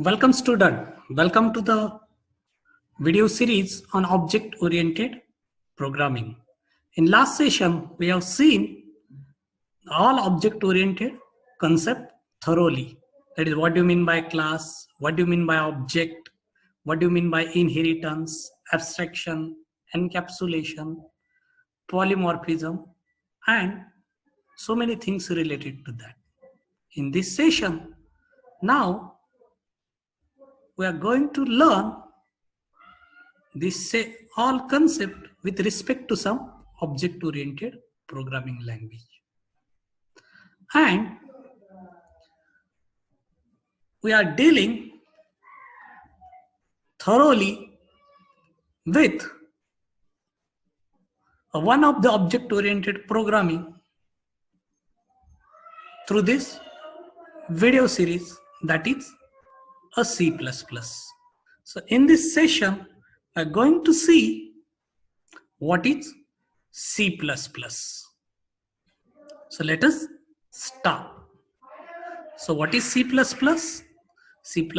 Welcome student, welcome to the video series on object-oriented programming. In last session, we have seen all object-oriented concept thoroughly. That is, what do you mean by class, what do you mean by object, what do you mean by inheritance, abstraction, encapsulation, polymorphism, and so many things related to that. In this session, now we are going to learn this all concept with respect to some object-oriented programming language. And we are dealing thoroughly with one of the object-oriented programming through this video series, that is a C++. So in this session, we are going to see what is C++. So let us start. So what is C++? C++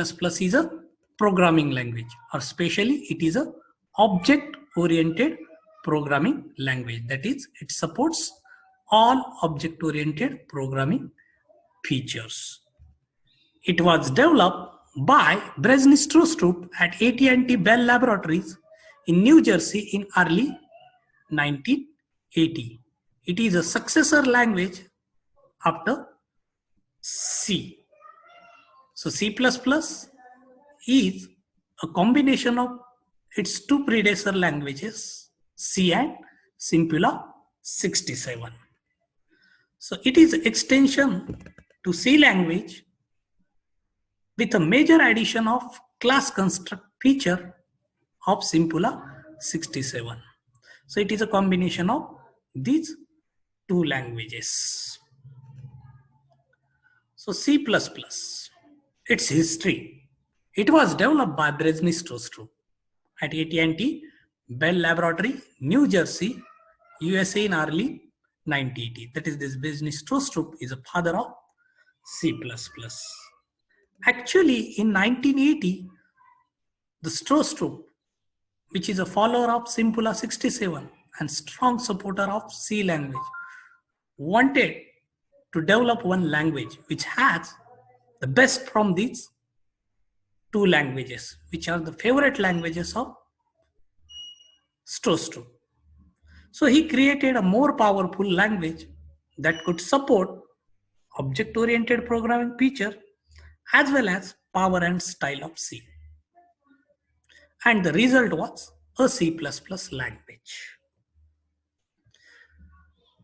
is a programming language, or especially it is a object-oriented programming language. That is, it supports all object-oriented programming features. It was developed by Brezhnev at AT&T Bell Laboratories in New Jersey in early 1980. It is a successor language after C. So C++ is a combination of its two predecessor languages, C and Simpula 67. So it is extension to C language with a major addition of class construct feature of Simpula 67. So it is a combination of these two languages. So C++, its history. It was developed by Brezhnev at AT&T Bell Laboratory, New Jersey, USA in early 1980. That is, this Brezhnev is a father of C++. Actually, in 1980, the Strostrup, which is a follower of Simpula 67 and strong supporter of C language, wanted to develop one language which has the best from these two languages, which are the favorite languages of Strostrup. So he created a more powerful language that could support object-oriented programming feature as well as power and style of C. And the result was a C++ language.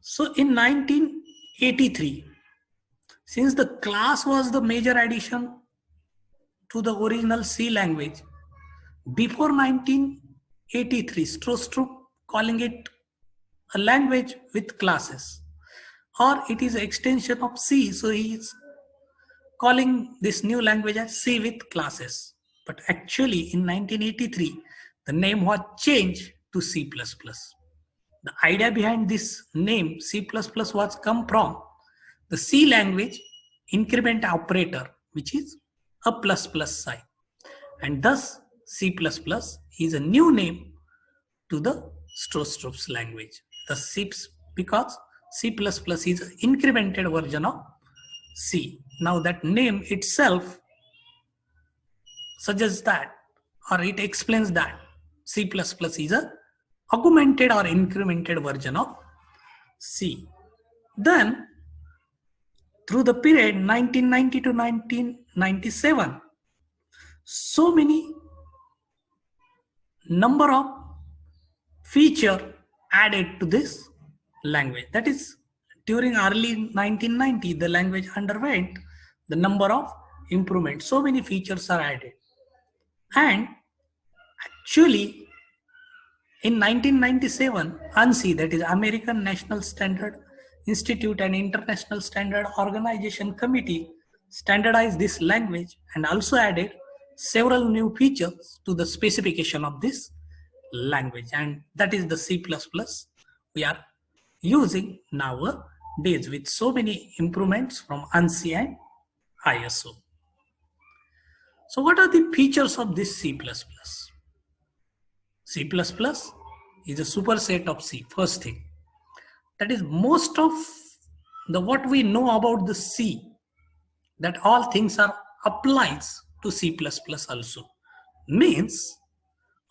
So in 1983, since the class was the major addition to the original C language, before 1983, Strostrup calling it a language with classes, or it is an extension of C, so he is calling this new language as C with classes. But actually in 1983, the name was changed to C++. The idea behind this name C++ was come from the C language increment operator, which is a ++ sign. And thus C++ is a new name to the Strostrup's language. Because C++ is an incremented version of C. Now that name itself suggests that, or it explains that C++ is a augmented or incremented version of C. Then through the period 1990 to 1997, so many number of feature added to this language. That is, during early 1990, the language underwent the number of improvements. So many features are added. And actually, in 1997, ANSI, that is American National Standard Institute and International Standard Organization Committee, standardized this language and also added several new features to the specification of this language. And that is the C++ we are using nowadays with so many improvements from ANSI and ISO. So what are the features of this C++? C++ is a superset of C, first thing. That is, most of the what we know about the C, that all things are applies to C++ also. Means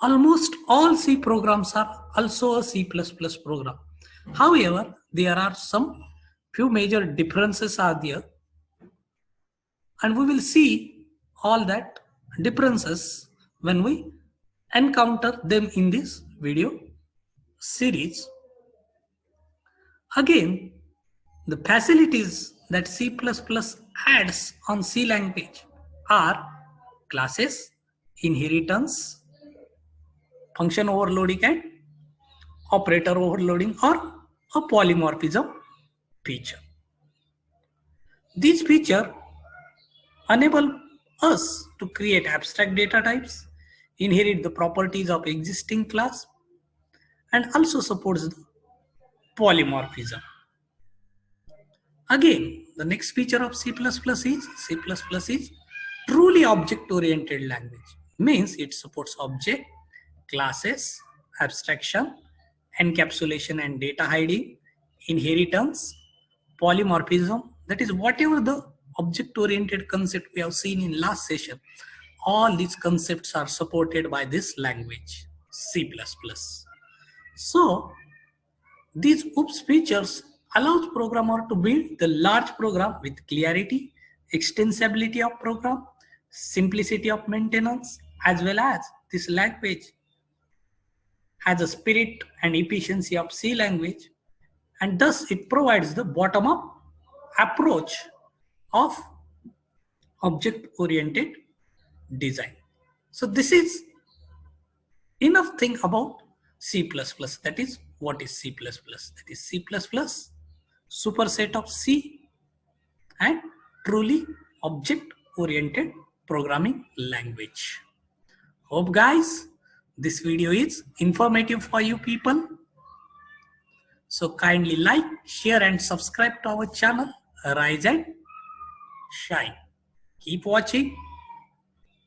almost all C programs are also a C++ program. However, there are some few major differences are there, and we will see all that differences when we encounter them in this video series. Again, the facilities that C++ adds on C language are classes, inheritance, function overloading, and operator overloading, or a polymorphism feature. These features enable us to create abstract data types, inherit the properties of existing class, and also supports the polymorphism. Again, the next feature of C++ is truly object-oriented language. Means it supports object, classes, abstraction, encapsulation and data hiding, inheritance, polymorphism. That is, whatever the object-oriented concept we have seen in last session, all these concepts are supported by this language, C++. So, these OOPS features allows programmer to build the large program with clarity, extensibility of program, simplicity of maintenance, as well as this language has a spirit and efficiency of C language, and thus it provides the bottom-up approach of object-oriented design. So this is enough thing about C++. That is, what is C++? That is C++, superset of C, and truly object-oriented programming language. Hope guys, this video is informative for you people. So kindly like, share and subscribe to our channel, Rise and Shine. Keep watching,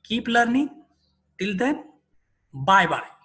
keep learning. Till then, bye-bye.